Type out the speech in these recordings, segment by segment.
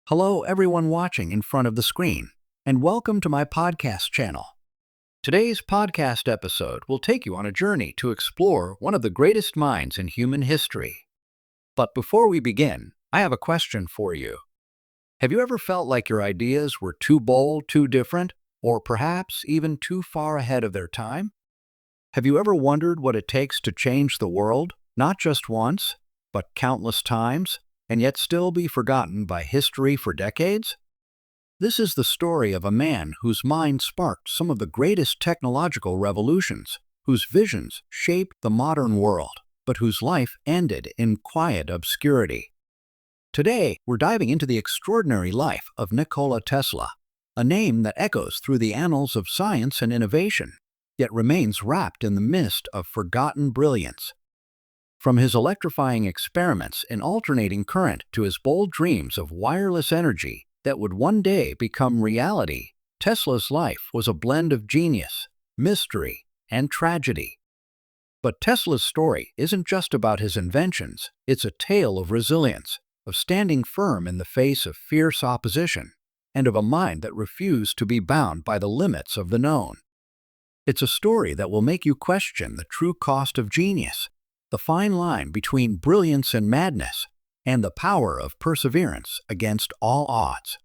Hello, everyone watching in front of the screen, and welcome to my podcast channel. Today's podcast episode will take you on a journey to explore one of the greatest minds in human history. But before we begin, I have a question for you. Have you ever felt like your ideas were too bold, too different, or perhaps even too far ahead of their time? Have you ever wondered what it takes to change the world, not just once, but countless times, and yet still be forgotten by history for decades? This is the story of a man whose mind sparked some of the greatest technological revolutions, whose visions shaped the modern world, but whose life ended in quiet obscurity. Today, we're diving into the extraordinary life of Nikola Tesla, a name that echoes through the annals of science and innovation, yet remains wrapped in the mist of forgotten brilliance. From his electrifying experiments in alternating current to his bold dreams of wireless energy that would one day become reality, Tesla's life was a blend of genius, mystery, and tragedy. But Tesla's story isn't just about his inventions, it's a tale of resilience, of standing firm in the face of fierce opposition, and of a mind that refused to be bound by the limits of the known. It's a story that will make you question the true cost of genius, the fine line between brilliance and madness, and the power of perseverance against all odds.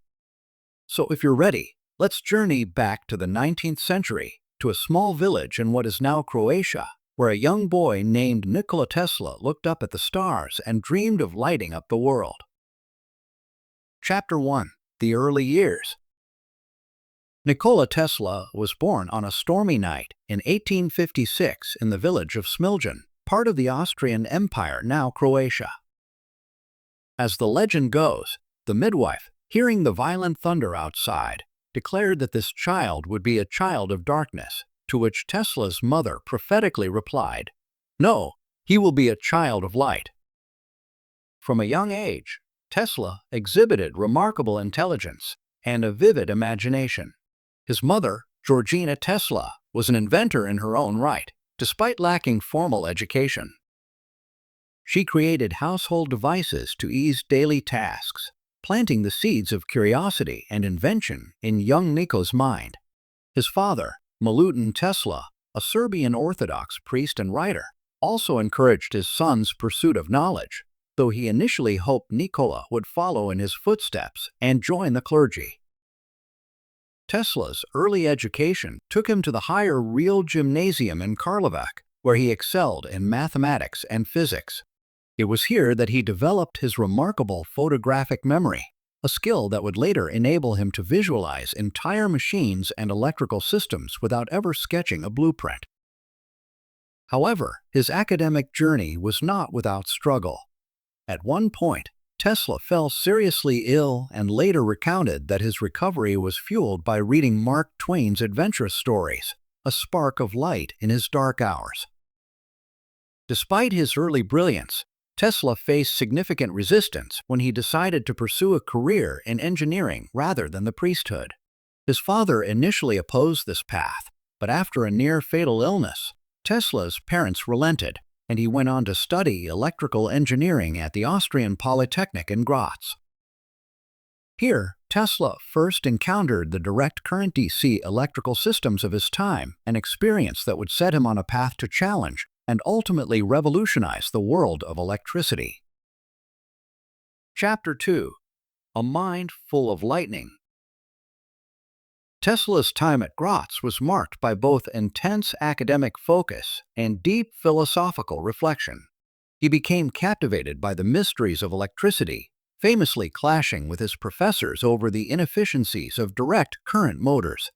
So if you're ready, let's journey back to the 19th century, to a small village in what is now Croatia, where a young boy named Nikola Tesla looked up at the stars and dreamed of lighting up the world. Chapter 1. The Early Years. Nikola Tesla was born on a stormy night in 1856 in the village of Smiljan, part of the Austrian Empire, now Croatia. As the legend goes, the midwife, hearing the violent thunder outside, declared that this child would be a child of darkness, to which Tesla's mother prophetically replied, "No, he will be a child of light." From a young age, Tesla exhibited remarkable intelligence and a vivid imagination. His mother, Georgina Tesla, was an inventor in her own right, despite lacking formal education. She created household devices to ease daily tasks, planting the seeds of curiosity and invention in young Niko's mind. His father, Milutin Tesla, a Serbian Orthodox priest and writer, also encouraged his son's pursuit of knowledge, though he initially hoped Nikola would follow in his footsteps and join the clergy. Tesla's early education took him to the higher Real Gymnasium in Karlovac, where he excelled in mathematics and physics. It was here that he developed his remarkable photographic memory, a skill that would later enable him to visualize entire machines and electrical systems without ever sketching a blueprint. However, his academic journey was not without struggle. At one point, Tesla fell seriously ill and later recounted that his recovery was fueled by reading Mark Twain's adventurous stories, a spark of light in his dark hours. Despite his early brilliance, Tesla faced significant resistance when he decided to pursue a career in engineering rather than the priesthood. His father initially opposed this path, but after a near-fatal illness, Tesla's parents relented, and he went on to study electrical engineering at the Austrian Polytechnic in Graz. Here, Tesla first encountered the direct current DC electrical systems of his time, an experience that would set him on a path to challenge and ultimately revolutionize the world of electricity. Chapter 2. A Mind Full of Lightning. Tesla's time at Graz was marked by both intense academic focus and deep philosophical reflection. He became captivated by the mysteries of electricity, famously clashing with his professors over the inefficiencies of direct current motors.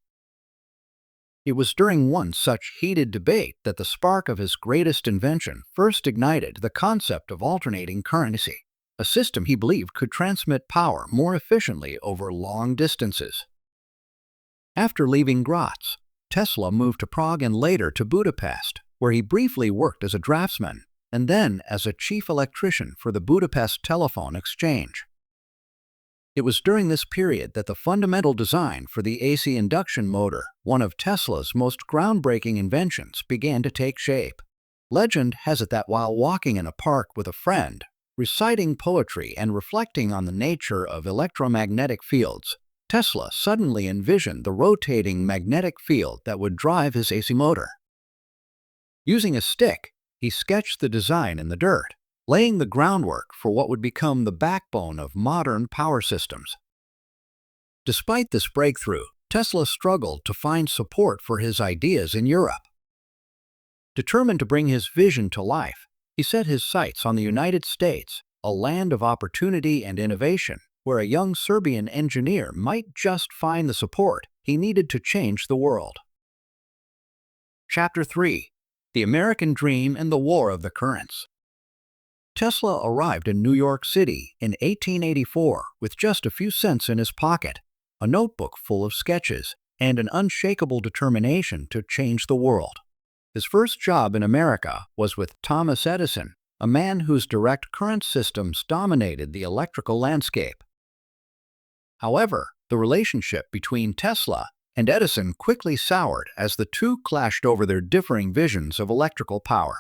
It was during one such heated debate that the spark of his greatest invention first ignited the concept of alternating current, a system he believed could transmit power more efficiently over long distances. After leaving Graz, Tesla moved to Prague and later to Budapest, where he briefly worked as a draftsman and then as a chief electrician for the Budapest Telephone Exchange. It was during this period that the fundamental design for the AC induction motor, one of Tesla's most groundbreaking inventions, began to take shape. Legend has it that while walking in a park with a friend, Reciting poetry and reflecting on the nature of electromagnetic fields, Tesla suddenly envisioned the rotating magnetic field that would drive his AC motor. Using a stick, he sketched the design in the dirt, laying the groundwork for what would become the backbone of modern power systems. Despite this breakthrough, Tesla struggled to find support for his ideas in Europe. Determined to bring his vision to life, he set his sights on the United States, a land of opportunity and innovation, where a young Serbian engineer might just find the support he needed to change the world. Chapter 3: The American Dream and the War of the Currents. Tesla arrived in New York City in 1884 with just a few cents in his pocket, a notebook full of sketches, and an unshakable determination to change the world. His first job in America was with Thomas Edison, a man whose direct current systems dominated the electrical landscape. However, the relationship between Tesla and Edison quickly soured as the two clashed over their differing visions of electrical power.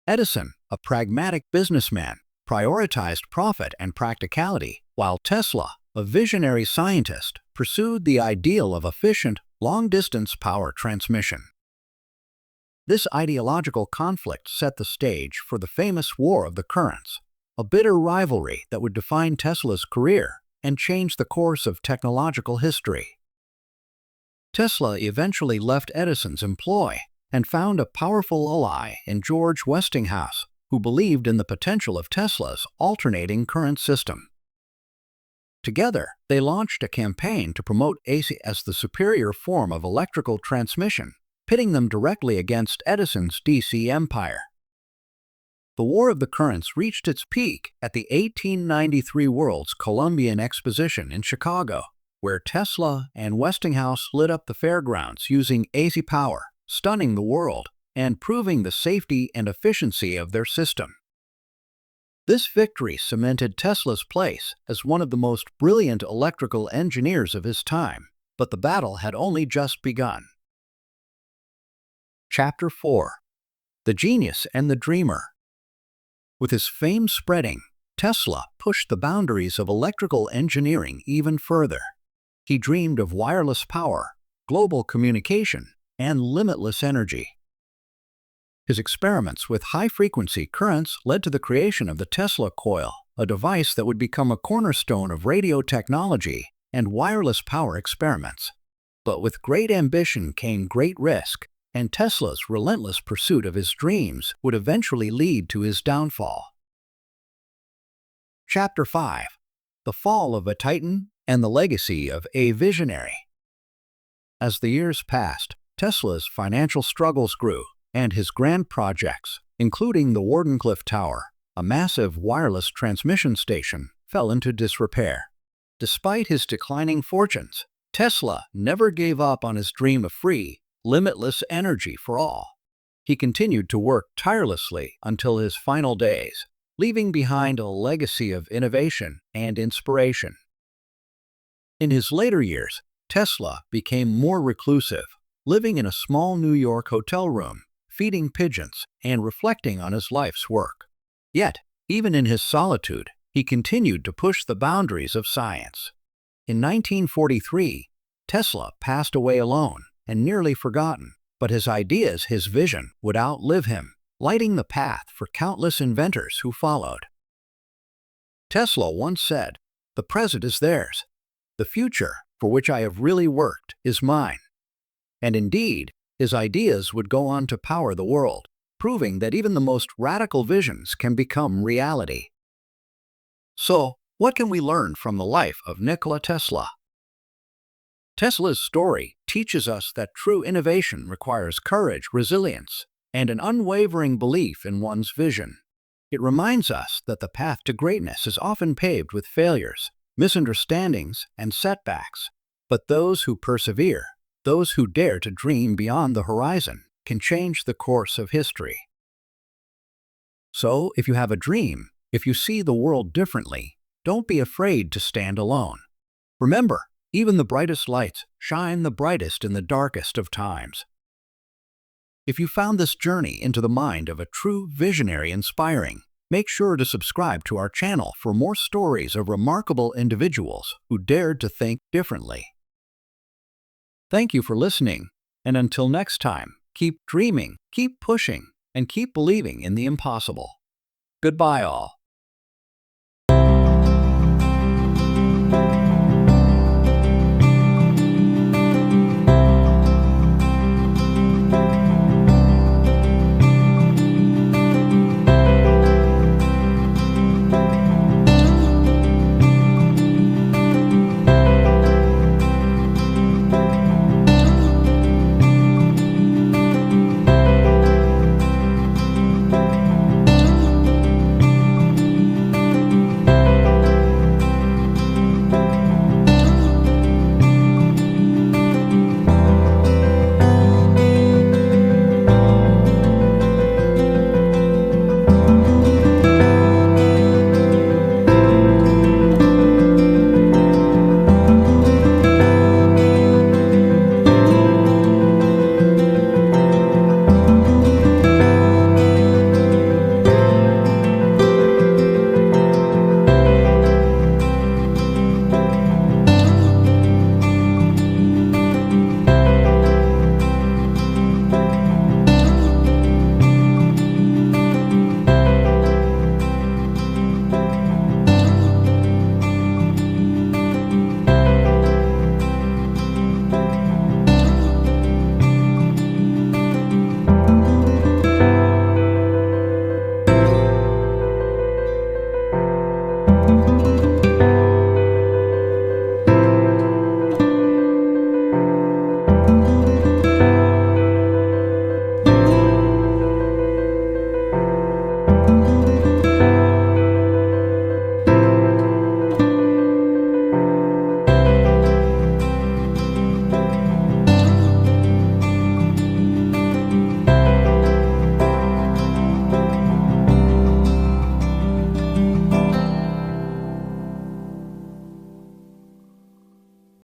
Edison, a pragmatic businessman, prioritized profit and practicality, while Tesla, a visionary scientist, pursued the ideal of efficient, long-distance power transmission. This ideological conflict set the stage for the famous War of the Currents, a bitter rivalry that would define Tesla's career and change the course of technological history. Tesla eventually left Edison's employ and found a powerful ally in George Westinghouse, who believed in the potential of Tesla's alternating current system. Together, they launched a campaign to promote AC as the superior form of electrical transmission, pitting them directly against Edison's DC empire. The War of the Currents reached its peak at the 1893 World's Columbian Exposition in Chicago, where Tesla and Westinghouse lit up the fairgrounds using AC power, stunning the world and proving the safety and efficiency of their system. This victory cemented Tesla's place as one of the most brilliant electrical engineers of his time, but the battle had only just begun. Chapter 4: The Genius and the Dreamer. With his fame spreading, Tesla pushed the boundaries of electrical engineering even further. He dreamed of wireless power, global communication, and limitless energy. His experiments with high-frequency currents led to the creation of the Tesla coil, a device that would become a cornerstone of radio technology and wireless power experiments. But with great ambition came great risk, and Tesla's relentless pursuit of his dreams would eventually lead to his downfall. Chapter 5: The Fall of a Titan and the Legacy of a Visionary. As the years passed, Tesla's financial struggles grew, and his grand projects, including the Wardenclyffe Tower, a massive wireless transmission station, fell into disrepair. Despite his declining fortunes, Tesla never gave up on his dream of free, limitless energy for all. He continued to work tirelessly until his final days, leaving behind a legacy of innovation and inspiration. In his later years, Tesla became more reclusive, living in a small New York hotel room, feeding pigeons, and reflecting on his life's work. Yet, even in his solitude, he continued to push the boundaries of science. In 1943, Tesla passed away alone and nearly forgotten, but his ideas, his vision, would outlive him, lighting the path for countless inventors who followed. Tesla once said, "The present is theirs. The future, for which I have really worked, is mine." And indeed, his ideas would go on to power the world, proving that even the most radical visions can become reality. So, what can we learn from the life of Nikola Tesla? Tesla's story teaches us that true innovation requires courage, resilience, and an unwavering belief in one's vision. It reminds us that the path to greatness is often paved with failures, misunderstandings, and setbacks, but those who persevere, those who dare to dream beyond the horizon, can change the course of history. So, if you have a dream, if you see the world differently, don't be afraid to stand alone. Remember, even the brightest lights shine the brightest in the darkest of times. If you found this journey into the mind of a true visionary inspiring, Make sure to subscribe to our channel for more stories of remarkable individuals who dared to think differently. Thank you for listening, and until next time, keep dreaming, keep pushing, and keep believing in the impossible. Goodbye all.